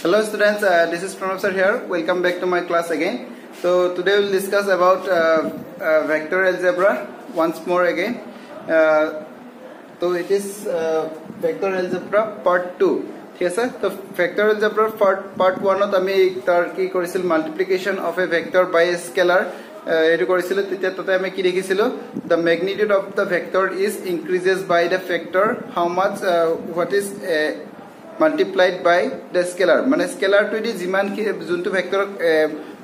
Hello students, this is Pranav sir here. Welcome back to my class again. So today we will discuss about vector algebra once more again. So it is vector algebra part 2. Yes sir. So vector algebra part 1 ot ami tar ki korisil multiplication of a vector by a scalar. Etu korisilo titia tote ami ki dekhisilo the magnitude of the vector is increases by the factor how much what is multiplied by the scalar mane scalar to di jiman ki juntu vector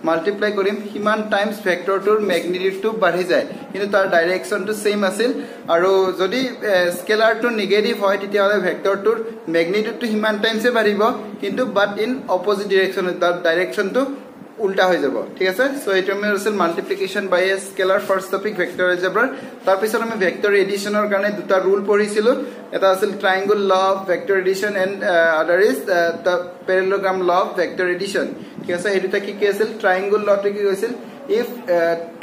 multiply korim himan times vector tor magnitude to badhi jay kintu tar direction to same asil aru jodi scalar to negative hoy titia hole vector tor magnitude to himan times e badhibo kintu but in opposite direction the direction to ulta hoy jabo thik ase so etu ami asil multiplication by a scalar first topic vector algebra tar pisor ami vector addition or karone duta rule porhisilo eta asil triangle law of vector addition and other is the parallelogram law of vector addition thik ase etu ki ki asil triangle law to ki hoisil if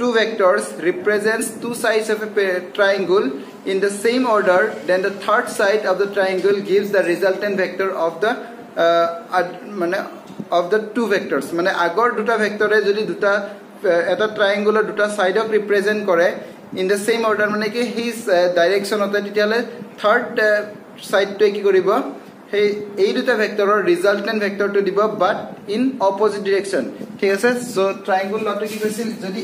two vectors represents two sides of a triangle in the same order then the third side of the triangle gives the resultant vector of the of the two vectors mane agor duta vector e jodi duta eta triangle or duta side of represent kore in the same order mane ki his direction of the titale third side to ki koribo hey ei duta vector or resultant vector to dibo but in opposite direction thik ase so triangle lot ki koisil jodi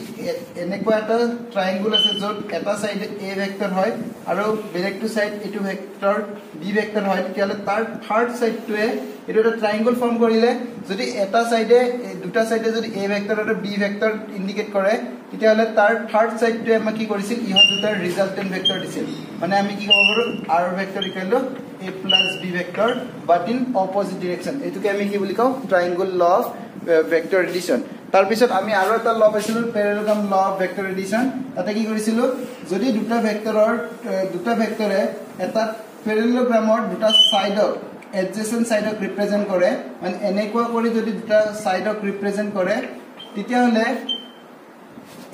enekwa eta triangle ase jot eta side a vector hoy aru direct to side etu vector b vector hoy titale tar third side to e etu eta triangle form korile jodi eta side duta side jodi a vector or b vector indicate kore titale tar third side to ami ki korisil iha duta resultant vector disil mane ami ki kobo r vector equal to a plus b vector but in opposite direction etu ke ami ki boli kau triangle law of vector addition tar pisot ami aro eta law paisilu parallelogram law of vector addition tate ki korisilo jodi duta vector e eta parallelogram or duta side of adjacent side of represent kore man enekwa kori jodi duta side of represent kore titia hole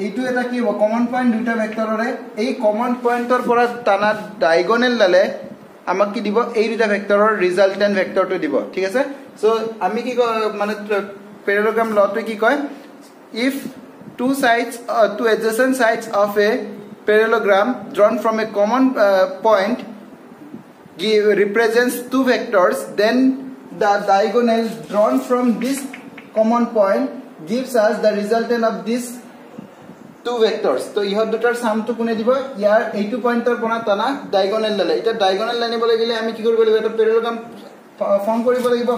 এইটো এটা কি common point দুটা ভেক্টৰৰে এই common পয়েন্টৰ পৰা টানা diagonal লালে আমাক কি দিব এই দুটা ভেক্টৰৰ ৰিজাল্টেন্ট ভেক্টৰটো দিব ঠিক আছে সো আমি কি মানে প্যারালোগ্রাম লটো কি কয় if two adjacent sides of a parallelogram drawn from a common point represents two vectors then the diagonal drawn from this common point gives us the resultant of this two vectors to ihor dutar sum to kune dibo yar eitu pointer pona tana diagonal lale eta diagonal line bole gele ami ki koribo lagibo eta parallelogram form koribo lagibo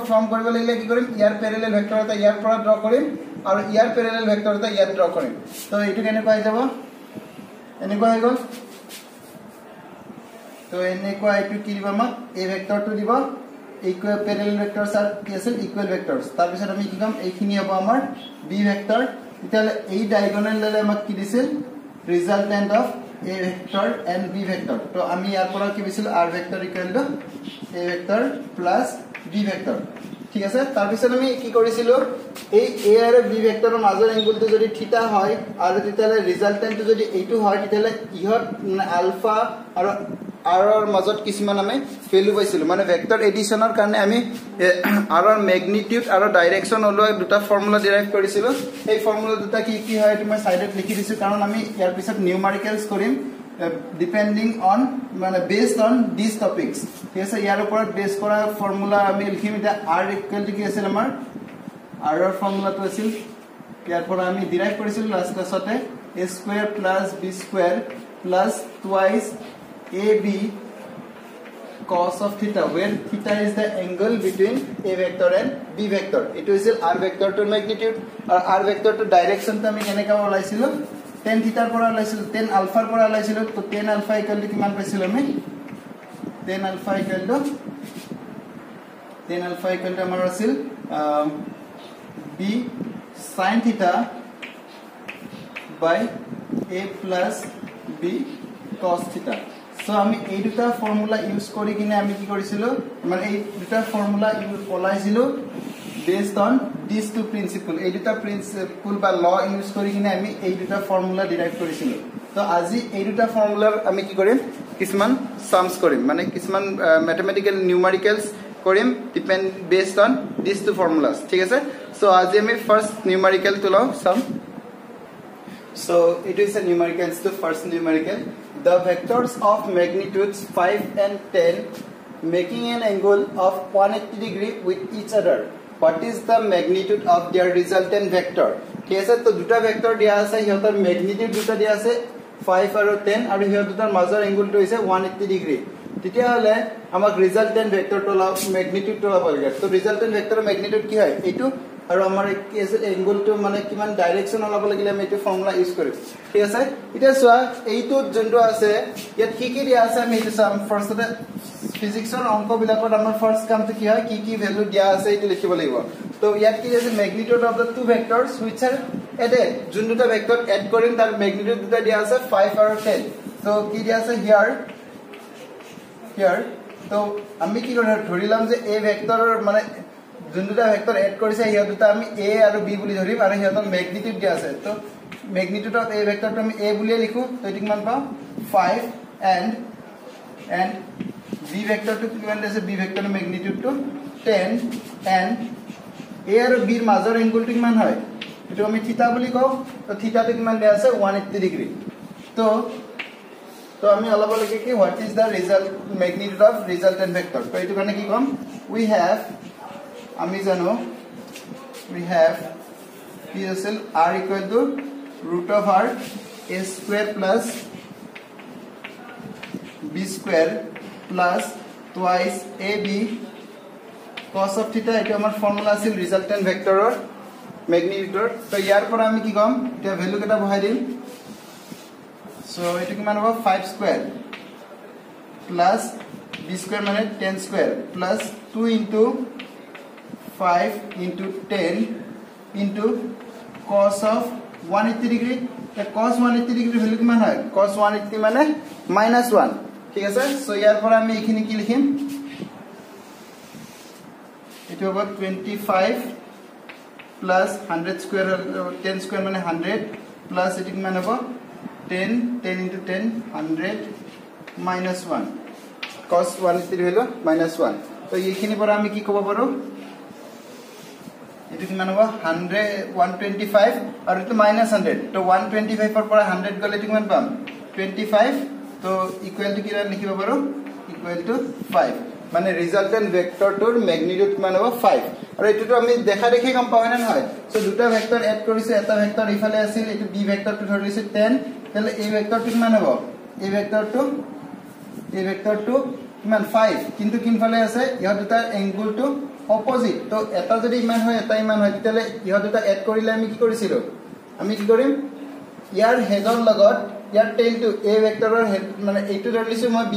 lagile ki korim yar parallel vector eta yar pora draw korim aru yar parallel vector eta yar draw korim to eitu kene pai jabo ene ko hego to ene ko eitu ki dibo ma a vector to dibo equal parallel vectors are cancel equal vectors tar bisor ami ki kam eikhini hobo amar b vector itale ei diagonal lale amak ki disil resultant of a vector and b vector to ami yar pora ki bisil r vector equal to a vector plus b vector ঠিক আছে তার পিছত আমি কি কৰিছিলো এই a আৰু b ভেক্টৰৰ মাজৰ এংগলটো যদি থিটা হয় আৰু তেতিয়ালে ৰিজাল্টেন্টটো যদি এইটো হয় তেতিয়ালে ইহত আলফা আৰু r ৰ মাজত কিছুমান আমি ভ্যালু পাইছিলো মানে ভেক্টৰ এডিশনৰ কাৰণে আমি r ৰ ম্যাগনিটিউড আৰু ডাইৰেকশন ওলোৱা দুটা ফৰ্মুলা ডিৰাইভ কৰিছিলো এই ফৰ্মুলা দুটা কি কি হয় তুমি সাইডত লিখি দিছো কাৰণ আমি ইয়াৰ পিছত নিউমেৰিকেলস কৰিম depending on মানে based on these topics ঠিক আছে ইয়াৰ ওপৰত বেস কৰা ফৰ্মুলা আমি লিখিম এটা r ইকুৱেল টু কি আছিল আমাৰ r ৰ ফৰ্মুলাটো আছিল ইয়াৰ পৰা আমি ডিৰাইভ কৰিছিলো লাষ্ট ক্লাছতে a square plus b square plus twice ab cos of theta where theta is the angle between a vector and b vector it is r vector to magnitude or r vector to direction to আমি কেনেকা ওলাইছিলো tan theta ৰ পৰা ওলাইছিল tan alpha ৰ পৰা ওলাইছিল তো tan alpha ইকুৱেল টু কিমান পাইছিল আমি tan alpha ইকুৱেল টু আমাৰ আছিল b sin theta by a plus b cos theta so আমি এই দুটা ফর্মুলা ইউজ কৰি কিনে আমি কি কৰিছিলো মানে এই দুটা ফর্মুলা ইউজ কলাইছিলো based on these two principle এই দুটা প্রিন্সিপল বা ল ইউজ কৰি কিনে আমি এই দুটা ফৰ্মুলা ডিৰাইভ কৰিছিলো তো আজি এই দুটা ফৰ্মুলাৰ আমি কি কৰিম কিছুমান সামস কৰিম মানে কিছুমান ম্যাথমেটিক্যাল নিউমেৰিকেলস কৰিম depend based on this two formulas ঠিক আছে সো আজি আমি ফাৰ্স্ট নিউমেৰিকেল টু লও সাম so it is a numerical to first numerical the vectors of magnitudes 5 and 10 making an angle of 180 degree with each other what is the magnitude of their resultant vector ঠিক আছে তো দুটা vector দিয়া আছে ইহতৰ magnitude দুটা দিয়া আছে 5 আৰু 10 আৰু ইহত দুটাৰ মাজৰ এংগলটো হৈছে 180 ডিগ্ৰী তেতিয়া হলে আমাক ৰিজাল্টেন্ট ভেক্টৰটো ম্যাগনিটিউডটো পাবগে তো ৰিজাল্টেন্ট ভেক্টৰৰ ম্যাগনিটিউড কি হয় এইটো আৰু আমাৰ কি আছে এংগলটো মানে কিমান ডাইৰেকশন ওলাব লাগিলে আমি এইটো ফৰ্মুলা ইউজ কৰিম ঠিক আছে এটা সোৱা এইটো জন্তু আছে ইয়াত কি কি দিয়া আছে আমি এইটো সাম ফাৰ্স্টতে ফিজিক্সৰ অংক বিলাকত আমাৰ ফাৰ্স্ট কামটো কি হয় কি ভ্যালু দিয়া আছে এইটো লিখিব লাগিব তো ইয়াত কি আছে magnitude of the two vectors which are added যোন দুটা ভেক্টৰ এড কৰিম তাৰ ম্যাগনিটিউড দুটা দিয়া আছে 5 আৰু 10 তো কি দিয়া আছে হিয়াৰ তো আমি কি ধৰিলাম যে এই ভেক্টৰৰ মানে যোন দুটা ভেক্টৰ এড কৰিছে ইহত দুটা আমি a আৰু b বুলি ধৰিম আৰু ইহতৰ ম্যাগনিটিউড দিয়া আছে তো ম্যাগনিটিউড অফ a ভেক্টৰটো আমি a বুলি লিখো তো এটো কিমান পাও 5 and b ভেক্টৰটো কিমান আছে b ভেক্টৰৰ ম্যাগনিটিউডটো 10 and a আৰু b ৰ মাজৰ এংগলটো কিমান হয় এটো আমি থিটা বুলি কও তো থিটাটো কিমান দিয়া আছে 180 ডিগ্ৰী তো আমি অলপ লিখি কি what is the result magnitude of resultant vector তো এটো কাৰণে কি কম we have আমি জানো we have p equal r equal to root of r a square plus b square plus twice ab cos of theta এটা আমাৰ formula আছিল ৰিজাল্টেন্ট ভেক্টৰৰ ম্যাগনিটিউডৰ তো ইয়াৰ পৰা আমি কি কম এটা ভ্যালু কেটা বহাই দিম সো এটা কিমান হ'ব 5 স্কয়াৰ plus b square মানে 10 square plus 2 into 5 into 10 into cos of 180 degree the cos 180 degree value কিমান হয় cos 180 মানে -1 ঠিক আছে সো ইয়াৰ পৰা আমি এখিনি কি লিখিম এটো হ'ব 25 plus 100 square 10 square মানে 100 plus এটো কিমান হ'ব 10 into 10 100 -1 cos 180 value -1 তো এইখিনি পৰা আমি কি ক'ব পাৰো এটো কিমান হ'ব 100 125 আৰু এটো -100 তো 125 ৰ পৰা 100 গলে কিমান পাম 25 তো ইকুৱেল টু কিমান লিখিব পাৰো ইকুৱেল টু 5 মানে ৰিজাল্টেন্ট ভেক্টৰটোৰ ম্যাগনিটিউড কিমান হ'ব 5 আৰু এটোটো আমি দেখা দেখি কম পাও না নহয় সো দুটা ভেক্টৰ এড কৰিছে এটা ভেক্টৰ ইফালে আছিল এটো b ভেক্টৰটো ধৰিছে 10 তাহলে এই ভেক্টৰটো কিমান হ'ব এই ভেক্টৰটো কিমান 5 কিন্তু কিনফালে আছে ইহত দুটা এংগলটো অপোজিট তো এটা যদি ইমান হয় এটা ইমান হয় তেলে ইহত দুটা এড কৰিলে আমি কি কৰিছিলো আমি কি কৰিম ইয়াৰ হেডৰ লগত ইয়াৰ টেইল টু a ভেক্টৰৰ হেড মানে এইটো ধৰিছো মই b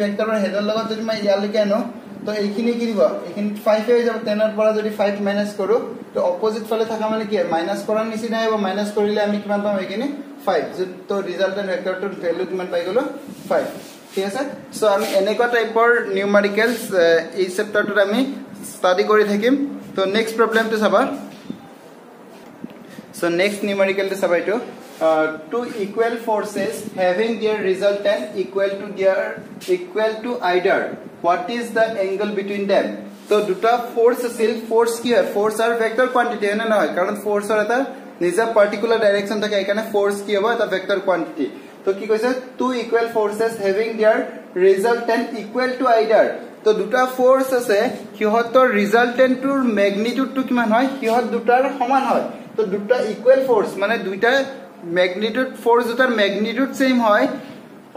ভেক্টৰৰ হেডৰ লগত যদি মই ইয়ালৈকে আনো তো এইখিনি কি দিব এইখিনি 5 হৈ যাব 10 ৰ পৰা যদি 5 মাইনাস কৰো তো অপোজিট ফালে থাকা মানে কি মাইনাস কৰাৰ নিচিনা হ'ব মাইনাস কৰিলে আমি কিমান পাম এইখিনি 5 তো ৰিজাল্টেন্ট ভেক্টৰটোৰ ভ্যালু কিমান পাই গলো 5 ঠিক আছে সো আমি এনেকুৱা টাইপৰ নিউমেৰিকেলস এই চেপ্টাৰটোত আমি স্টাডি কৰি থাকিম তো নেক্সট প্ৰবলেমটো চাবা so next numerical to sabaito two equal forces having their resultant equal to either what is the angle between them so duta force asil force ki hai force are vector quantity hai na noy karon force or eta nija particular direction thake ekane force ki hobo eta vector quantity to ki koise two equal forces having their resultant equal to either তো দুটা force আছে কিহতৰ ৰিজাল্টেন্টৰ ম্যাগনিটিউডটো কিমান হয় কিহত দুটাৰ সমান হয় তো দুটা ইকুৱেল ফোৰ্স মানে দুইটা ম্যাগনিটিউড ফোৰ্স দুটাৰ ম্যাগনিটিউড সেম হয়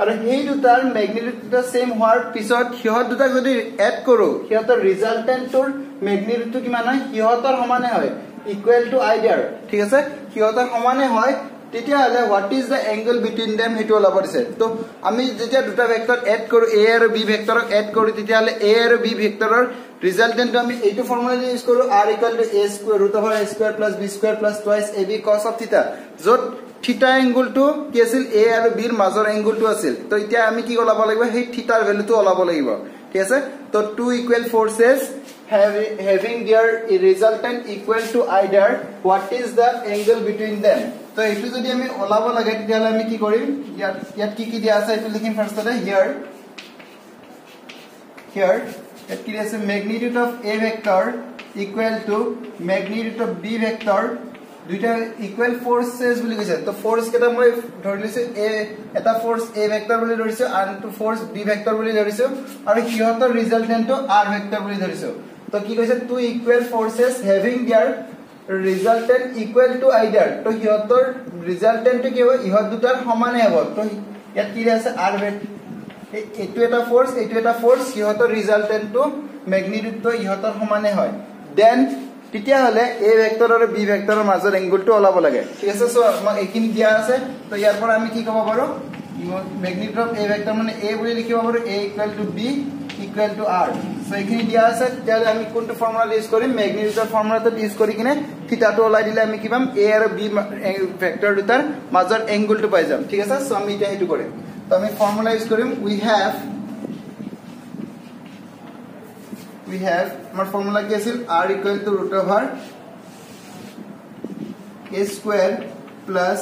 আৰু সেই দুটাৰ ম্যাগনিটিউডটা সেম হোৱাৰ পিছত কিহত দুটা যদি এড কৰো কিহতৰ ৰিজাল্টেন্টৰ ম্যাগনিটিউডটো কিমান হয় কিহতৰ সমানে হয় ইকুৱেল টু আইদাৰ ঠিক আছে কিহতৰ সমানে হয় তেতিয়া হলে what is the angle between them হেতু ওলাব দিছে তো আমি যেতিয়া দুটা ভেক্টৰ এড কৰো a আৰু b ভেক্টৰক এড কৰো তেতিয়া হলে a আৰু b ভেক্টৰৰ ৰিজাল্টেন্ট আমি এইটো ফৰ্মুলা ইউজ কৰো r = a square root of a square plus b square plus twice ab cos of theta যত থিটা এংগলটো কি আছিল a আৰু b ৰ মাজৰ এংগলটো আছিল তো এতিয়া আমি কি ওলাব লাগিব সেই থিটাৰ ভ্যালুটো ওলাব লাগিব ঠিক আছে তো two equal forces having their resultant equal to either what is the angle between them তো এটো যদি আমি ওলাব লাগে তেতিয়ালে আমি কি কৰিম ইয়াত কি দিয়া আছে এটো লিখিম ফাৰ্স্টতে here ইয়াত কি আছে magnitude of A vector equal to magnitude of B vector দুইটা ইকুৱেল ফোৰ্সেস বুলি কৈছে তো ফোৰ্স কেটা মই ধৰি লৈছো A এটা ফোৰ্স A ভেক্টৰ বুলি ধৰিছো আনটো ফোৰ্স B ভেক্টৰ বুলি ধৰিছো আৰু কিহতৰ ৰিজাল্টেন্টটো R ভেক্টৰ বুলি ধৰিছো তো কি কৈছে two equal forces having their resultant equal to either to hiyotor resultant to kiho ihot dutar homane hobo to yat ki ase r etu eta force hiyotor resultant to magnitude to ihotor homane hoy then titia hole a vector or b vector or major angle to olabo lage thik ase so ekini dia ase to yar por ami ki kobo paro magnitude of a vector mane a boli likhibo paro a equal to b equal to r so ekini dia ase tale ami konto formula use kori magnitude formula to use kori kine theta to olai dile ami ki pam a আর b vector dutar major angle to pai jam thik ase so ami eta hetu kore to ami formula use korim we have amar formula ki asil r equal to root over a square plus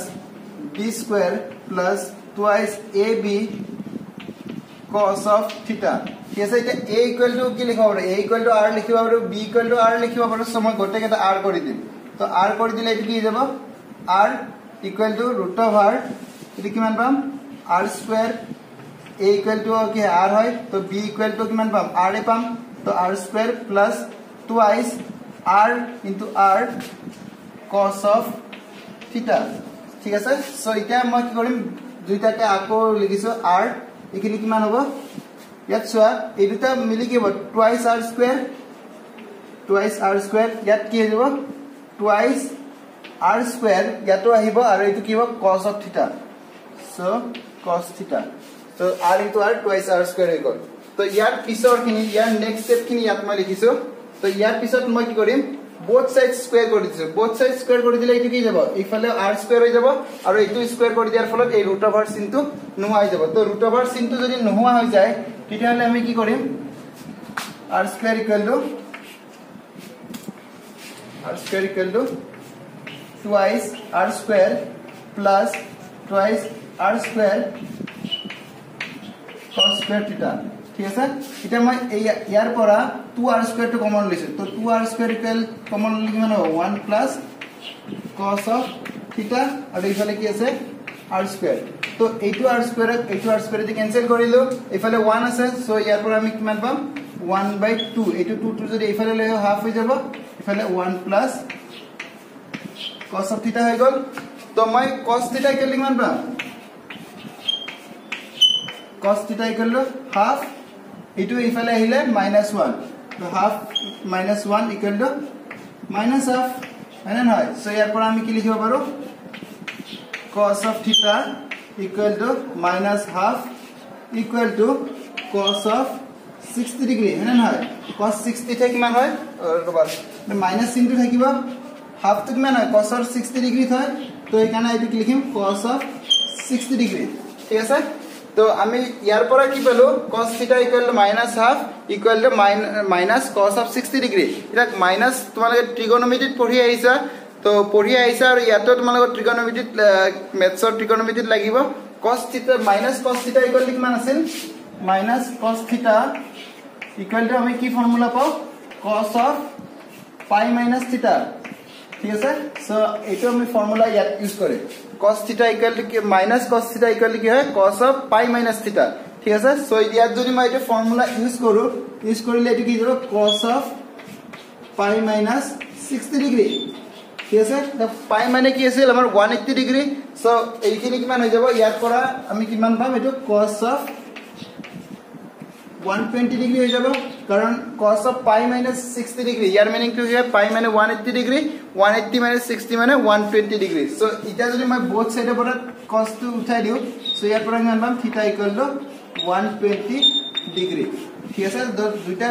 b square plus twice ab cos of theta कैसे এটা a equal to কি লিখব পাৰো a equal to r লিখিব পাৰো b equal to r লিখিব পাৰো সম গটে কেটা r কৰি দিম তো r কৰি দিলে এটো কি যাব r equal to root over এটো কিমান পাম r square a equal to কি r হয় তো b equal to কিমান পাম r এ পাম তো r square plus twice r into r cos of theta ঠিক আছে সো এটা মই কি কৰিম দুইটাকে আকো লিখিছো r এখিনি কিমান হ'ব ইয়াত সোয়া এই দুটা মিলি কি হ'ব twice r square ইয়াত কি হ'ব twice r square ইয়াতো আহিব আৰু এটো কি হ'ব cos of theta so cos theta so r into r twice r square হৈ গল তো ইয়াৰ পিছৰ খিনি ইয়াৰ নেক্সট স্টেপ খিনি ইয়াত মই লিখিছো তো ইয়াৰ পিছত মই কি কৰিম both sides square কৰি দিছো both sides square কৰি দিলে এটো কি যাব ইফালে r square হৈ যাব আৰু এটো square কৰি দিয়াৰ ফলত এই root over চিনটো নোহোৱা হৈ যাব তো root over চিনটো যদি নোহোৱা হৈ যায় তেতিয়াহলে আমি কি কৰিম r square equal to twice r square plus twice r square cos square theta ঠিক আছে এটা মই ইয়াৰ পৰা 2r square to common লৈছো তো 2r square equal common লিখিম না 1 plus cos of theta আৰু ইফালে কি আছে r square তো এইটো r square তে ক্যান্সেল কৰিলো ইফালে 1 আছে সো ইয়াৰ পৰা আমি কিমান পাম 1/2 এইটো 2 যদি ইফালে লৈ হাফ হৈ যাব ইফালে 1 plus cos of theta হৈ গল তো মই cos theta কে কিমান পাম cos theta equal to half itu ifale ahile -1 so half -1 equal to minus half হয় না হয় সো ইয়াৰ পৰা আমি কি লিখিব পাৰো cos of theta equal to -half equal to cos of 60 degree হয় না হয় cos 60 থেকে কিমান হয় ৰবাৰ মাইনাস চিনটো থাকিব হাফ তো কিমান হয় cos of 60 degree হয় তো এখানে এটো কি লিখিম cos of 60 degree ঠিক আছে তো আমি ইয়াৰ পৰা কি পালো cos theta equal to -half equal to minus cos of 60 degree এটা মাইনাস তোমালোকে ট্রিগোনোমেট্রি পঢ়ি আহিছা তো পঢ়ি আহিছা আৰু ইয়াতো তোমালোকে ট্ৰিগোনোমেট্ৰি মেথছৰ ট্রিগোনোমেট্রি লাগিব cos theta minus cos theta equal to কিমান আছিল minus cos theta equal to আমি কি ফর্মুলা পাও cos of pi minus theta ঠিক আছে সো এইটো আমি ফর্মুলা ইয়াত ইউজ কৰে cos theta equal to minus cos theta equal to কি হয় cos of pi minus theta ঠিক আছে সো ইয়াত যদি মই এটা ফর্মুলা ইউজ কৰিলে এটো কি হ'ব cos of pi minus 60 degree ঠিক আছে তো pi মানে কি আছিল আমাৰ 180 ডিগ্ৰী সো এইখিনি কিমান হৈ যাব ইয়াৰ পৰা আমি কিমান পাম এটো cos of 120 degree হৈ যাব কাৰণ cos of pi minus 60 degree year meaning to হিয়া pi মানে 180 degree 180 minus 60 মানে 120 degree সো এটা যদি মই both side পৰা cos টো উঠাই দিও সো ইয়াৰ পৰা কিমান পাম theta equal to 120 degree ঠিক আছে দুইটা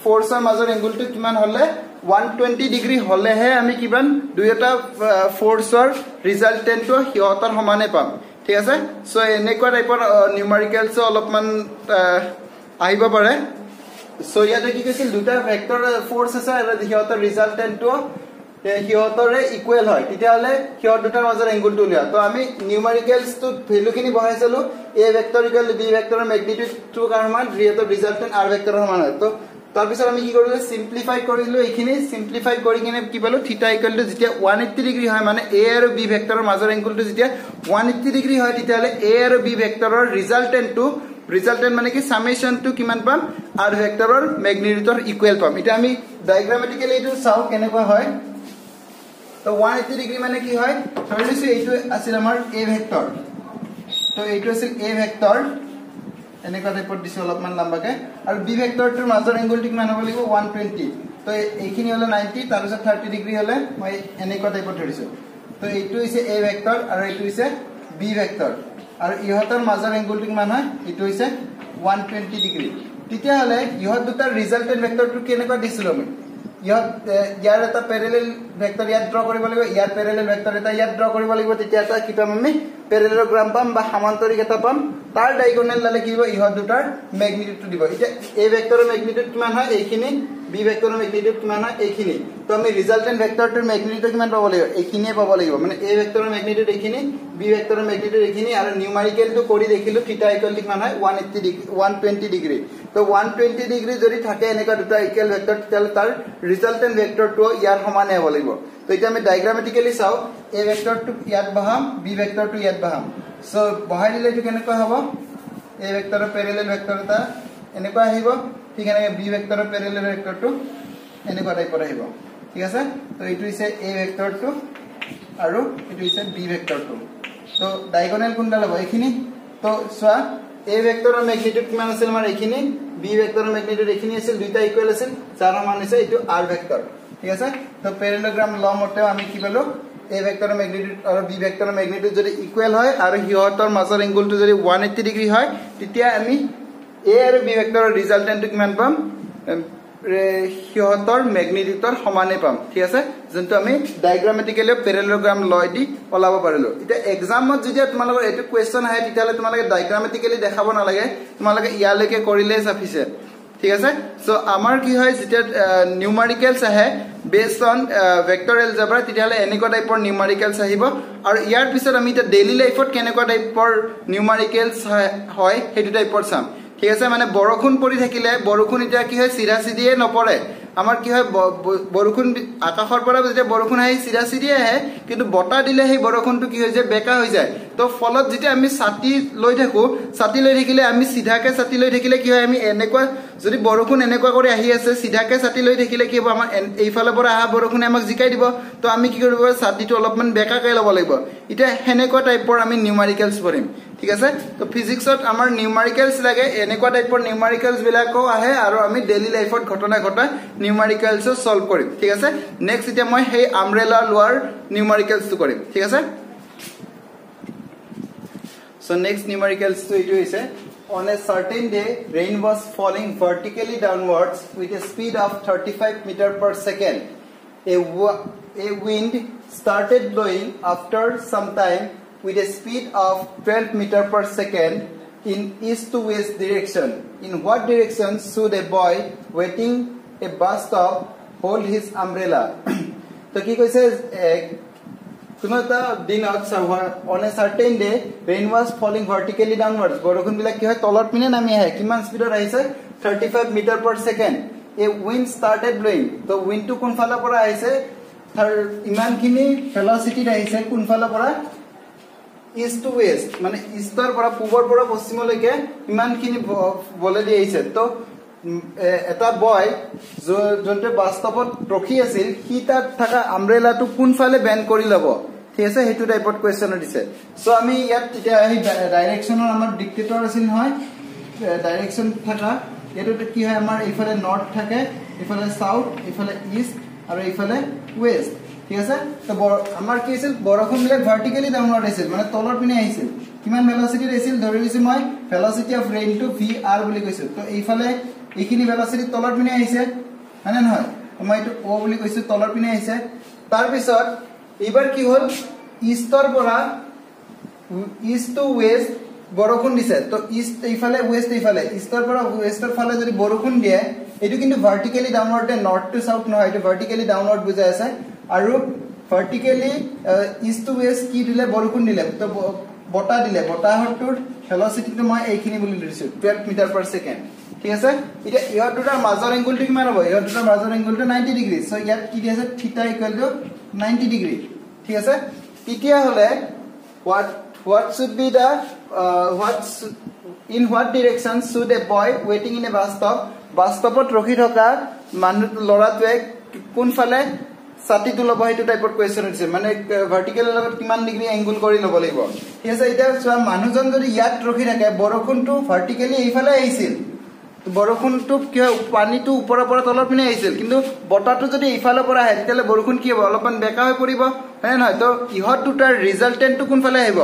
ফোৰ্সৰ মাজৰ এংগলটো কিমান হলে 120 ডিগ্ৰী হলেহে আমি কিমান দুইটা ফোৰ্সৰ ৰিজাল্টেন্টটো হিয়তৰ সমানে পাম ঠিক আছে সো এনেকুৱা টাইপৰ নিউমেৰিকেলছ অলপমান আহিব পাৰে সো ইয়াতে কি কৈছিল দুটা ভেক্টৰ ফোৰ্স আছে আৰু হিয়তৰ ৰিজাল্টেন্টটো হিহঁতৰে ইকুৱেল হয় তেতিয়াহলে হিহঁত দুটাৰ মাজৰ এংগলটো উলিয়া তো আমি নিউমেৰিকেলছ তো ভ্যালুখিনি বহাইছলো a ভেক্টৰ ইকুৱেল b ভেক্টৰৰ ম্যাগনিটিউড টু কাৰ সমান যিহেতু ৰিজাল্টেন্ট r ভেক্টৰৰ সমান হয় তো তাৰ পিছত আমি কি কৰিলো সিম্পলিফাই কৰিলো এইখিনি সিম্পলিফাই কৰি কিনে কি পালো থিটা ইকুৱেল টু যেতিয়া 180 ডিগ্ৰী হয় মানে a আৰু b ভেক্টৰৰ মাজৰ এংগলটো যেতিয়া 180 ডিগ্ৰী হয় তেতিয়াহলে a আৰু b ভেক্টৰৰ ৰিজাল্টেন্ট মানে কি সামেশন টু কিমান পাম r ভেক্টৰৰ ম্যাগনিটিউডৰ ইকুৱেল পাম এটা আমি ডায়াগ্ৰামেটিক্যালি এটো চাও কেনেকুৱা হয় তো 180 ডিগ্ৰী মানে কি হয় ধৰিছো এইটো আছিল আমাৰ a ভেক্টৰ তো এইটো আছিল a ভেক্টৰ এনেকুৱা টাইপৰ দিছে অলপমান লম্বাকে আৰু b ভেক্টৰটোৰ মাজৰ এংগলটো কিমান হ'ব লাগিব 120 তো এইখিনি হলে 90 তাৰ পিছত 30 ডিগ্ৰী হলে মই এনেকুৱা টাইপৰ ধৰিছো তো এইটো হৈছে a ভেক্টৰ আৰু এইটো হৈছে b ভেক্টৰ আৰু ইহঁতৰ মাজৰ এংগলটো কিমান হয় এইটো হৈছে 120 ডিগ্ৰী তেতিয়া হলে ইহঁত দুটাৰ ৰিজাল্টেন্ট ভেক্টৰটো কেনেকুৱা দিছিল আমি ইয়াৰ এটা প্যাৰেলাল ভেক্টৰ ইয়াত ড্ৰ কৰিব লাগিব ইয়াৰ প্যাৰেলাল ভেক্টৰ এটা ইয়াত ড্ৰ কৰিব লাগিব তেতিয়া এটা কি পাম আমি প্যাৰেলালোগ্ৰাম পাম বা সমান্তৰিক এটা পাম তাৰ ডায়াগোনাল লালে কি হ'ব ইহঁত দুটাৰ ম্যাগনিটিউডটো দিব এতিয়া a ভেক্টৰৰ ম্যাগনিটিউড কিমান হয় এইখিনি b ভেক্টৰৰ ম্যাগনিটিউড কিমান হয় এইখিনি তো আমি ৰিজাল্টেন্ট ভেক্টৰটোৰ ম্যাগনিটিউড কিমান পাব লাগিব এইখিনিয়ে পাব লাগিব মানে a ভেক্টৰৰ ম্যাগনিটিউড এইখিনি b ভেক্টৰৰ ম্যাগনিটিউড এইখিনি আৰু নিউমেৰিকেলটো কৰি দেখিলো থিটা ইকুৱেল টু কিমান হয় 120 ডিগ্ৰী তো 120 ডিগ্ৰী যদি থাকে এনেকা দুটা ইকুৱেল ভেক্টৰ তেতিয়ালে তাৰ ৰিজাল্টেন্ট ভেক্টৰটো ইয়াৰ সমানে হ'ব লাগিব তো এটা আমি ডায়াগ্ৰামেটিক্যালি চাও a ভেক্টৰটো ইয়াত বহাম b ভেক্টৰটো ইয়াত বহাম সো বহাই দিলে এটো কেনেকুৱা হ'ব a ভেক্টৰৰ প্যাৰেলাল ভেক্টৰ এটা এনেকুৱা আহিব ঠিক আছে b ভেক্টৰৰ প্যাৰেলাল ভেক্টৰটো এনেকুৱা টাইপৰ আহিব ঠিক আছে তো এইটো হৈছে a ভেক্টৰটো আৰু এইটো হৈছে b ভেক্টৰটো তো ডায়াগোনাল কোনডাল হ'ব এইখিনি তো সোৱা a ভেক্টৰৰ ম্যাগনিটিউড কিমান আছিল আমাৰ এইখিনি b ভেক্টৰৰ ম্যাগনিটিউড এইখিনি আছিল দুইটা ইকুৱেল আছিল যাৰ সমান হৈছে এইটো r ভেক্টৰ ঠিক আছে তো প্যাৰেলালোগ্ৰাম ল মতে আমি কি পালো a ভেক্টৰৰ ম্যাগনিটিউড আৰু b ভেক্টৰৰ ম্যাগনিটিউড যদি ইকুৱেল হয় আৰু হিহঁতৰ মাজৰ এংগলটো যদি 180 ডিগ্ৰী হয় তেতিয়া আমি a আৰু b ভেক্টৰৰ ৰিজাল্টেন্টটো কিমান পাম হিহঁতৰ ম্যাগনিটিউডৰ সমানে পাম ঠিক আছে যেনটো আমি ডায়াগ্ৰামেটিক্যালি প্যাৰেলালোগ্ৰাম লয় দি ওলাব পাৰিলো এটা এক্সামত যেতিয়া তোমালোকৰ এটো কোৱেশ্চন আহে তেতিয়ালে তোমালোকে ডায়াগ্ৰামেটিক্যালি দেখাব নালাগে তোমালোকে ইয়ালৈকে কৰিলে সাফিসিয়েন্ট ঠিক আছে সো আমাৰ কি হয় যেতিয়া নিউমেৰিকেলছ আহে বেসড অন ভেক্টৰ এলজেব্ৰা তেতিয়ালে এনেকুৱা টাইপৰ নিউমেৰিকেলছ আহিব আৰু ইয়াৰ পিছত আমি এটা ডেইলি লাইফত কেনেকুৱা টাইপৰ নিউমেৰিকেলছ হয় হেতু টাইপৰ চাম ঠিক আছে মানে বৰষুণ পৰি থাকিলে বৰষুণ এটা কি হয় সিধা সিধিয়ে নপৰে আমাৰ কি হয় বৰষুণ আকাশৰ পৰা যেতিয়া বৰষুণ আহি সিধা সিধিয়ে আহে কিন্তু বতা দিলে সেই বৰষুণটো কি হৈ যায় বেকা হৈ যায় তো ফলত যেতিয়া আমি ছাতি লৈ থাকো ছাতি লৈ থাকিলে আমি সিধাকে ছাতি লৈ থাকিলে কি হয় আমি এনেকুৱা যদি বৰষুণ এনেকুৱা কৰি আহি আছে সিধাকে ছাতি লৈ থাকিলে কি হ'ব আমাৰ এইফালৰ পৰা আহা বৰষুণে আমাক জিকাই দিব তো আমি কি কৰিব ছাতিটো অলপমান বেকাকৈ ল'ব লাগিব এটা হেনেকুৱা টাইপৰ আমি নিউমেৰিকেলছ পঢ়িম ঠিক আছে তো ফিজিক্সত আমাৰ নিউমেৰিকেলছ লাগে এনেকুৱা টাইপৰ নিউমেৰিকেলছ বিলাকও আহে আৰু আমি ডেইলি লাইফত ঘটনা ঘটা নিউমেৰিকেলছ সলভ কৰিম ঠিক আছে নেক্সট এতিয়া মই সেই আমব্ৰেলা লোৱাৰ নিউমেৰিকেলছটো কৰিম ঠিক আছে সো নেক্সট নিউমেৰিকেলছটো এইটো হৈছে on a certain day rain was falling vertically downwards with a speed of 35 meter per second a wind started blowing after some time with a speed of 12 meter per second in east to west direction in what direction should a boy waiting a bus stop hold his umbrella to ki koise kunota dinot on a certain day rain was falling vertically downwards borokhun bila ki hoy tolor pine nami ahe kiman speed or aise 35 meter per second a wind started blowing to wind to kun phala pora aise iman kini velocity aise kun phala pora east to west মানে ইষ্টৰ পৰা পূবৰ পৰা পশ্চিমলৈকে ইমানখিনি বলে দি আহিছে তো এটা বয় যোনটো বাস্তৱত ৰখি আছিল কি তাত থকা আমব্ৰেলাটো কোনফালে বেন্ড কৰি লব ঠিক আছে হেতু টাইপত কোৱেশ্চন দিছে সো আমি ইয়াত তেতিয়া এই ডাইৰেকচনৰ আমাৰ ডিক্টেটৰ আছিল নহয় ডাইৰেকচন থকা এটো কি হয় আমাৰ ইফালে নৰ্থ থাকে ইফালে সাউথ ইফালে ইষ্ট আৰু ইফালে ওয়েস্ট ঠিক আছে তো আমাৰ কি আছিল বৰষুণ বিলাক ভাৰ্টিক্যালি ডাউনৱাৰ্ড আছিল মানে তলৰ পিনে আহিছিল কিমান ভেলোসিটি আছিল ধৰি লৈছো মই velocity of rain to vr বুলি কৈছো তো এইফালে এইখিনি ভেলোসিটি তলৰ পিনে আহিছে মানে নহয় মই এটো o বুলি কৈছো তলৰ পিনে আহিছে তাৰ পিছত এবাৰ কি হল ইষ্টৰ পৰা ইষ্ট টু ওয়েস্ট বৰষুণ দিছে তো ইষ্ট এইফালে ওয়েস্ট এইফালে ইষ্টৰ পৰা ওয়েষ্টৰ ফালে যদি বৰষুণ দিয়ে এটো কিন্তু ভাৰ্টিক্যালি ডাউনৱাৰ্ড নৰ্থ টু সাউথ নহয় এটো ভাৰ্টিক্যালি ডাউনৱাৰ্ড বুজাই আছে আৰু ভাৰ্টিকেলি ইষ্ট টু ৱেষ্ট কি দিলে বৰষুণ দিলে তো বতা দিলে বতাহটোৰ ভেলোচিটিটো মই এইখিনি বুলি লৈছো 12 মিটাৰ পাৰ সেকেন্ড ঠিক আছে এটা ইহত দুটাৰ মাজৰ এংগলটো কিমান হ'ব ইহত দুটাৰ মাজৰ এংগলটো 90 ডিগ্ৰী সো ইয়াত কি আছে থিটা ইকুৱেল টু 90 ডিগ্ৰী ঠিক আছে তেতিয়া হলে what should be the in what direction should a boy waiting in a bus stop বাস্তবত ৰখি থকা মানুহ লৰাটোৱে কোনফালে ছাতি তো লব হেতু টাইপৰ কোৱেশ্চন হৈছে মানে ভাৰ্টিকেল লগত কিমান ডিগ্ৰী এংগল কৰি লব লাগিব ঠিক আছে এটা চোৱা মানুহজন যদি ইয়াত ৰখি থাকে বৰষুণটো ভাৰ্টিকেলি এইফালে আহিছিল বৰষুণটো কি হয় পানীটো ওপৰৰ পৰা তলৰ পিনে আহিছিল কিন্তু বতাহটো যদি এইফালৰ পৰা আহে তেতিয়ালে বৰষুণ কি হ'ব অলপমান বেকা হৈ পৰিব হয় নহয় তো ইহত দুটাৰ ৰিজাল্টেন্টটো কোনফালে আহিব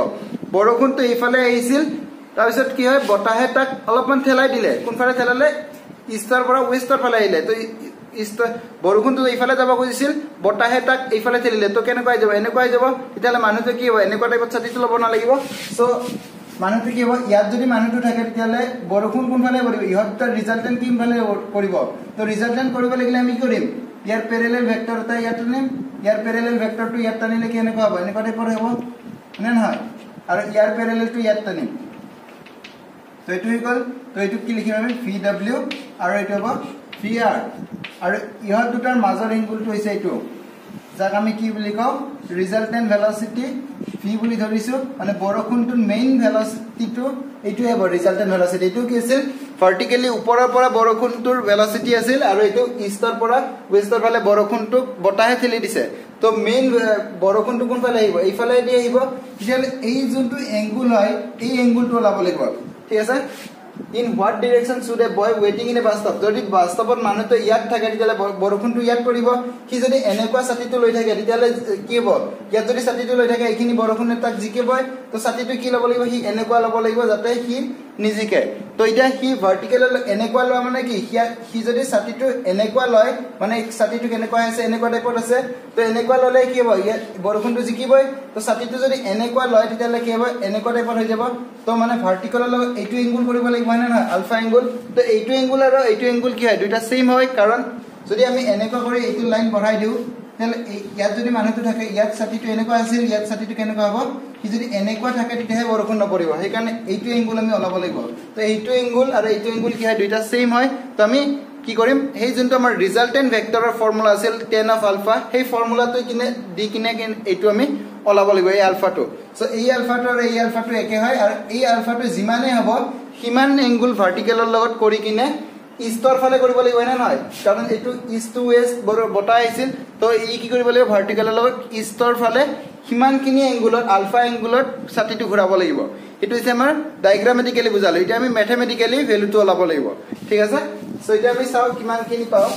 বৰষুণটো এইফালে আহিছিল তাৰপিছত কি হয় বতাহে তাক অলপমান ঠেলাই দিলে কোনফালে ঠেলালে ইষ্টৰ পৰা ৱেষ্টৰ ফালে আহিলে তো ইষ্ট বৰষুণটো এইফালে যাব খুজিছিল বতাহে তাক এইফালে ঠেলিলে তো কেনেকৈ যাব এনেকৈ যাব তেতিয়ালে মানুহটো কি হ'ব এনেকুৱা টাইপত ছাতিটো ল'ব নালাগিব সো মানুহটো কি হ'ব ইয়াত যদি মানুহটো থাকে তেতিয়ালে বৰষুণ কোনফালে পৰিব ইহতৰ ৰিজাল্টেন্ট কোনফালে পৰিব তো ৰিজাল্টেন্ট কৰিব লাগিলে আমি কি কৰিম ইয়াৰ প্যাৰেলাল ভেক্টৰ এটা ইয়াত টানিম ইয়াৰ প্যাৰেলাল ভেক্টৰটো ইয়াত টানিলে কি এনেকুৱা হ'ব এনেকুৱা টাইপৰ হ'ব নে নহয় আৰু ইয়াৰ প্যাৰেলালটো ইয়াত টানিম তো এটো হৈ গল তো এটো কি লিখিম আমি VW আৰু এটো হ'ব VR আৰু ইহত দুটাৰ মাজৰ এংগলটো হৈছে এটো যাক আমি কি বুলি কওঁ ৰিজাল্টেন্ট ভেলোচিটি v বুলি ধৰিছো মানে বৰষুণটোৰ মেইন ভেলোচিটিটো এইটোহে হ'ব ৰিজাল্টেন্ট ভেলোচিটি এটো কি আছিল ভাৰ্টিকেলি ওপৰৰ পৰা বৰষুণটোৰ ভেলোচিটি আছিল আৰু এটো ইষ্টৰ পৰা ৱেষ্টৰ ফালে বৰষুণটো বতাহে ঠেলি দিছে তো মেইন বৰষুণটো কোনফালে আহিব এইফালে দি আহিব তেতিয়ালে এই যোনটো এংগল হয় এই এংগলটো ওলাব লাগিব ঠিক আছে in what direction should a boy waiting in a bus stop যদি বাস্তবত মানুহটো ইয়াত থাকে তেতিয়ালে বৰষুণটো ইয়াত পৰিব কি যদি এনেকুৱা ছাতিটো লৈ থাকে তেতিয়ালে কি হ'ব ইয়াত যদি ছাতিটো লৈ থাকে এইখিনি বৰষুণে তাক জিকিব তো ছাতিটো কি ল'ব লাগিব হি এনেকুৱা ল'ব লাগিব যাতে হি নিজিকে তো এটা হি ভাৰ্টিকেল এনেকুৱা লোৱা মানে কি হি যদি ছাতিটো এনেকুৱা লয় মানে ছাতিটো কেনেকুৱা আছে এনেকুৱা টাইপত আছে তো এনেকুৱা ললে কি হ'ব ইয়াত বৰষুণটো জিকিবই তো ছাতিটো যদি এনেকুৱা লয় তেতিয়ালে কি হ'ব এনেকুৱা টাইপত হৈ যাব তো মানে ভাৰ্টিকেলৰ লগত এইটো এংগল কৰিব লাগিব হয় না আলফা এংগল তো এইটো এংগল আৰু এইটো এংগল কি হয় দুটা সেম হয় কাৰণ যদি আমি এনেকুৱা কৰি এইটো লাইন বঢ়াই দিও তেলে ইয়াত যদি মানুহটো থাকে ইয়াত ছাতিটো এনেকুৱা আছিল ইয়াত ছাতিটো কেনেকুৱা হ'ব কি যদি এনেকুৱা থাকে তেতিয়াহে বৰষুণ নপৰিব সেই কাৰণে এইটো এংগল আমি ওলাব লাগিব তো এইটো এংগল আৰু এইটো এংগল কি হয় দুটা সেম হয় তো আমি কি কৰিম সেই যোনটো আমাৰ ৰিজাল্টেন্ট ভেক্টৰৰ ফৰ্মুলা আছিল tan of alpha সেই ফৰ্মুলাটো কিনে দি কিনে এইটো আমি ওলাব লাগিব এই আলফাটো সো এই আলফাটো আৰু এই আলফাটো একে হয় আৰু এই আলফাটো যিমানে হ'ব কিমান এংগল ভাৰ্টিকেলৰ লগত কৰি কিনে ইষ্টৰ ফালে কৰিব লাগিব না নহয় কাৰণ এটো ইষ্ট টু ৱেষ্ট বতাহ আছিল তো ই কি কৰিব লাগিব ভাৰ্টিকেলৰ লগত ইষ্টৰ ফালে কিমান কিনি এংগলত আলফা এংগলত ছাতিটো ঘূৰাব লাগিব এটো হৈছে আমাৰ ডায়াগ্ৰামেটিক্যালি বুজালো এটা আমি ম্যাথমেটিক্যালি ভ্যালুটো ওলাব লাগিব ঠিক আছে সো এটা আমি চাও কিমান কিনি পাও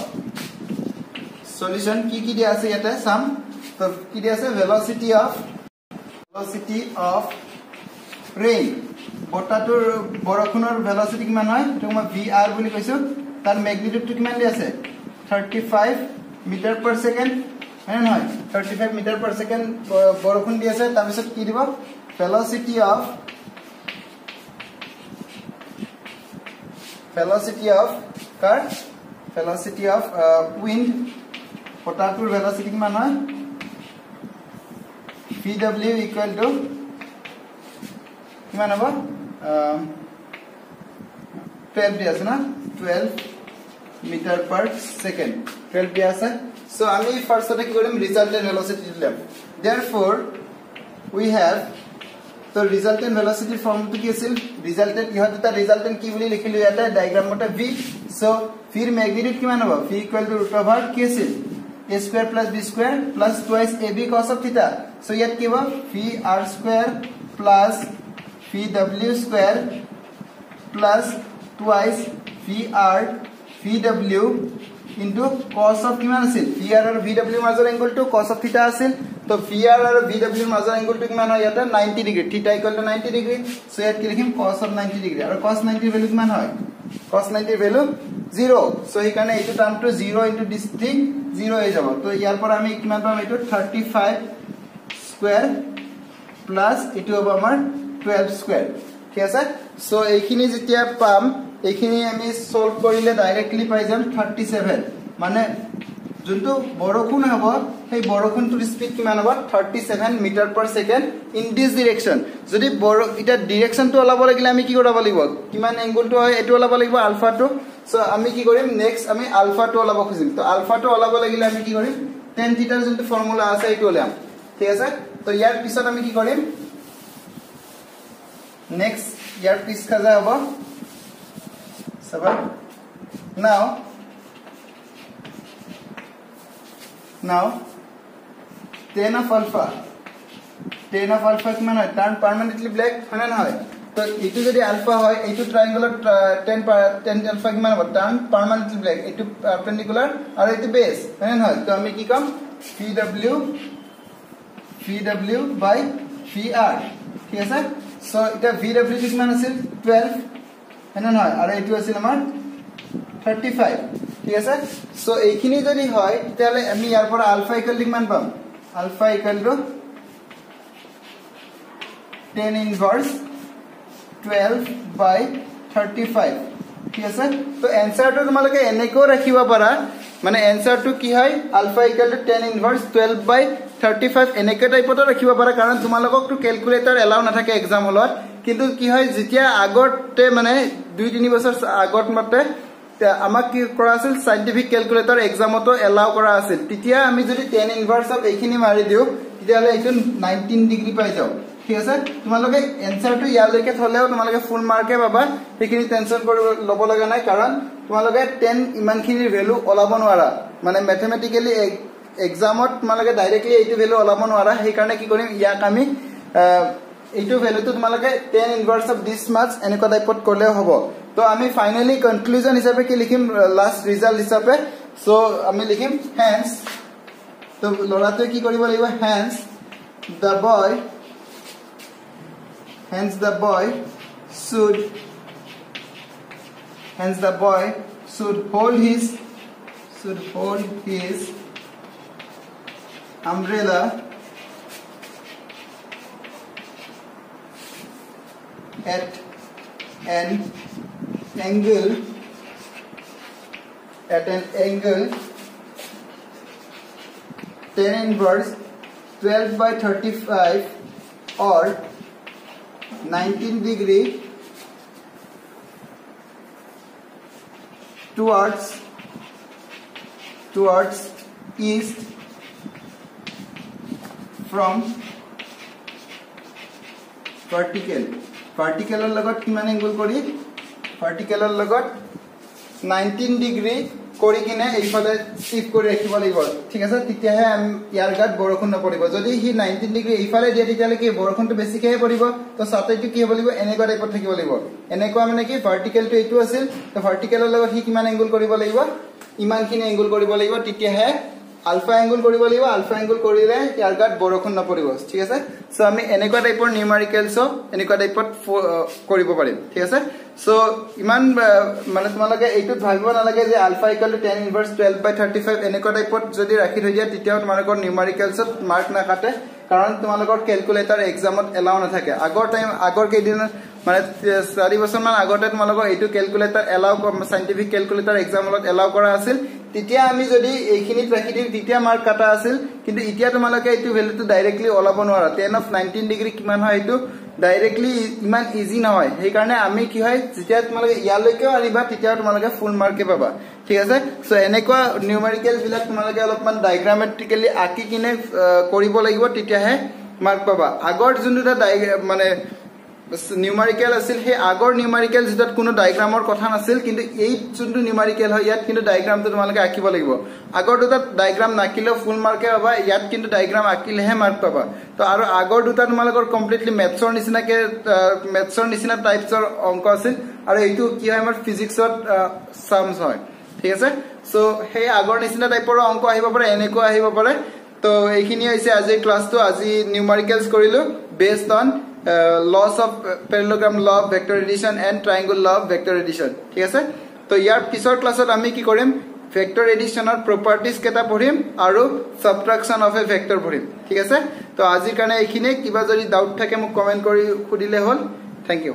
সলিউশন কি দিয়া আছে ইয়াতে সাম তো কি দিয়া আছে velocity of rain বতাহটোৰ বৰষুণৰ ভেলোচিটি কিমান হয় এটো মই VR বুলি কৈছো তাৰ ম্যাগনিটিউডটো কিমান দি আছে 35 মিটাৰ পাৰ সেকেন্ড হয় নহয় 35 মিটাৰ পাৰ সেকেন্ড বৰষুণ দি আছে তাৰ পিছত কি দিব velocity of wind বতাহটোৰ ভেলোচিটি কিমান হয় VW equal to কিমান হ'ব 12 দি আছে না 12 মিটাৰ পাৰ সেকেন্ড 12 দি আছে সো আমি ফাৰ্স্টতে কি কৰিম ৰিজাল্টেন্ট ভেলোচিটি দিলাম therefore we have তো ৰিজাল্টেন্ট ভেলোচিটি ফৰ্মটো কি আছিল ৰিজাল্টেন্ট ইহত এটা ৰিজাল্টেন্ট কি বুলি লিখিলো ইয়াতে ডায়াগ্ৰামতে v সো ফিৰ ম্যাগনিটিউড কিমান হ'ব v ইকুৱেল টু √ অভাৰ কি আছিল a square plus b square plus twice ab cos of theta so yet ki hobo vr square plus vw square plus twice vw into cos of kiman asil vr aru vw major angle to cos of theta asil to vr aru vw major angle to kiman hoy eta 90 degree theta equal to 90 degree so yet ki likhim cos of 90 degree aru cos 90 value kiman hoy cos 90 value 0 so he can etu term to 0 into this thing 0 হৈ যাব তো ইয়াৰ পৰা আমি কিমান পাম এটো 35 square plus এটো হ'ব আমাৰ 12 স্কয়াৰ ঠিক আছে সো এইখিনি যেতিয়া পাম এইখিনি আমি সলভ কৰিলে ডাইৰেক্টলি পাই যাম 37 মানে যোনটো বৰষুণ হ'ব সেই বৰষুণটোৰ স্পীড কিমান হ'ব 37 metre per second in this direction যদি এটা ডাইৰেকশনটো ওলাব লাগিলে আমি কি কৰিব লাগিব কিমান এংগলটো হয় এটো ওলাব লাগিব আলফাটো সো আমি কি কৰিম নেক্সট আমি আলফাটো ওলাব খুজিম তো আলফাটো ওলাব লাগিলে আমি কি কৰিম tan থিটাৰ যোনটো ফৰ্মুলা আছে এটো ওলাম ঠিক আছে তো ইয়াৰ পিছত আমি কি কৰিম নেক্সট ইয়াৰ পিছ কাজা হ'ব সবা now tan of alpha কিমান হয় tan permanently black হয় না হয় তো এটো যদি আলফা হয় এটো ট্রায়াঙ্গুলার tan alpha কিমান হ'ব tan permanently black এটো perpendicular আর এটো বেস হয় না হয় তো আমি কি কম VW by VR ঠিক আছে সো এটা VW কিমান আছিল 12 হয় না হয় আর এটো আছিল আমাৰ 35 ঠিক আছে সো এইখিনি যদি হয় তাহলে আমি ইয়াৰ পৰা আলফা ইকুয়াল কিমান পাম alpha equal to tan inverse 12 by 35 ঠিক আছে তো आंसरটো তোমালোকে এনেকৈ ৰাখিব পাৰা মানে आंसरটো কি হয় alpha equal to tan inverse 12 by 35 এনেকৈ টাইপটো ৰাখিব পাৰা কাৰণ তোমালোকক তো ক্যালকুলেটৰ এলাউ নাথাকে एग्जाम হলত কিন্তু কি হয় যেতিয়া আগতে মানে 2-3 বছৰ আগত মতে আমাক কি কৰা আছিল সাইন্টিফিক ক্যালকুলেটৰ एग्जामতো এলাউ কৰা আছিল তেতিয়া আমি যদি tan ইনভাৰ্স অফ এইখিনি মাৰি দিও তেতিয়ালে এইটো 19 ডিগ্ৰী পাই যাও ঠিক আছে তোমালোকে आंसरটো ইয়ালৈকে থলেও তোমালোকে ফুল মাৰ্কে পাবা এইখিনি টেনচন কৰিব লব লগা নাই কাৰণ তোমালোকে 10 ইমানখিনিৰ ভ্যালু ওলাব নোৱাৰা মানে ম্যাথমেটিক্যালি एग्जामত তোমালোকে ডাইৰেক্টলি এইটো ভ্যালু ওলাব নোৱাৰা সেই কাৰণে কি কৰিম ইয়াক আমি এইটো ভ্যালুটো তোমালোকে tan ইনভাৰ্স অফ দিস মাছ এনেকুৱা টাইপত কৰলেও হ'ব তো আমি ফাইনালি কনক্লুজন হিচাপে কি লিখিম লাস্ট ৰিজাল্ট হিচাপে সো আমি লিখিম হেন্স তো লৰাটো কি কৰিব লাগিব hence the boy should hold his umbrella at an angle tan inverse 12 by 35 or 19 degree towards east from vertical লগত কিমান এংগল কৰি vertical লগত 19 ডিগ্ৰী কৰি কিনে এইফালে শিফট কৰি ৰাখিব লাগিব ঠিক আছে তেতিয়াহে ইয়াৰ গাত বৰষুণ নপৰিব যদি হি 19 ডিগ্ৰী এইফালে দিয়ে তেতিয়ালে কি বৰষুণটো বেছিকৈ পৰিব তো সাতেটো কি হ'ব লাগিব এনেকুৱা টাইপত থাকিব লাগিব এনেকুৱা মানে কি ভাৰ্টিকেলটো এইটো আছিল তো ভাৰ্টিকেলৰ লগত হি কিমান এংগল কৰিব লাগিব ইমানখিনি এংগল কৰিব লাগিব তেতিয়াহে আলফা এংগল কৰিব লাগিব আলফা এংগল কৰিলে ইয়াৰ গাত বৰষুণ নপৰিব ঠিক আছে সো আমি এনেকুৱা টাইপৰ নিউমেৰিকেলছ এনেকুৱা টাইপত কৰিব পাৰিম ঠিক আছে সো ইমান মানে তোমালোকে এইটো ভাবিব নালাগে যে alpha equal to tan inverse 12 by 35 এনেকুৱা টাইপত যদি ৰাখি থৈ দিয়া তেতিয়াও তোমালোকৰ নিউমেৰিকেলছত মাৰ্ক না কাটে কাৰণ তোমালোকৰ ক্যালকুলেটৰ एग्जामত এলাউ নাথাকে আগৰ কেইদিন মানে 4 বছৰ মান আগতে তোমালোকৰ এইটো ক্যালকুলেটৰ এলাউ সাইন্টিফিক ক্যালকুলেটৰ एग्जामত এলাউ কৰা আছিল তেতিয়া আমি যদি এইখিনিত ৰাখি দিম তেতিয়া মাৰ্ক কাটা আছিল কিন্তু এতিয়া তোমালোকে এইটো ভ্যালুটো ডাইৰেক্টলি ওলাব নোৱাৰা tan of 19 ডিগ্ৰী কিমান হয় এইটো ডাইৰেক্টলি ইমান ইজি নহয় সেই কাৰণে আমি কি হয় যেতিয়া তোমালোকে ইয়ালৈকে আনিবা তেতিয়া তোমালোকে ফুল মাৰ্কে পাবা ঠিক আছে সো এনেকুৱা নিউমেৰিকেল বিলাক তোমালোকে অলপমান ডায়াগ্ৰামেটিক্যালি আকি কিনে কৰিব লাগিব তেতিয়াহে মাৰ্ক পাবা আগৰ যোনটা মানে নিউমেৰিকেল আছিল হে আগৰ নিউমেৰিকেল যেটাত কোনো ডায়াগ্ৰামৰ কথা নাছিল কিন্তু এই যোনটো নিউমেৰিকেল হয় ইয়াত কিন্তু ডায়াগ্ৰামটো তোমালোকে আকিব লাগিব আগৰ দুটাত ডায়াগ্ৰাম নাকিলেও ফুল মাৰ্কে পাবা ইয়াত কিন্তু ডায়াগ্ৰাম আকিলেহে মাৰ্ক পাবা তো আৰু আগৰ দুটা তোমালোকৰ কমপ্লিটলি ম্যাথছৰ নিচিনা টাইপছৰ অংক আছিল আৰু এইটো কি হয় আমাৰ ফিজিক্সত সামস হয় ঠিক আছে সো হে আগৰ নিচিনা টাইপৰ অংক আহিব পাৰে এনেকুৱা আহিব পাৰে তো এইখিনি হৈছে আজি ক্লাসটো আজি নিউমেৰিকেলস কৰিলো based on laws of parallelogram law of vector addition and triangle law of vector addition ঠিক আছে তো ইয়াৰ পিছৰ ক্লাছত আমি কি কৰিম vector addition or properties কেটা পঢ়িম আৰু subtraction of a vector পঢ়িম ঠিক আছে তো আজিৰ কাৰণে এইখিনি কিবা যদি ডাউট থাকে মোক কমেন্ট কৰি খুদিলে হল থ্যাংক ইউ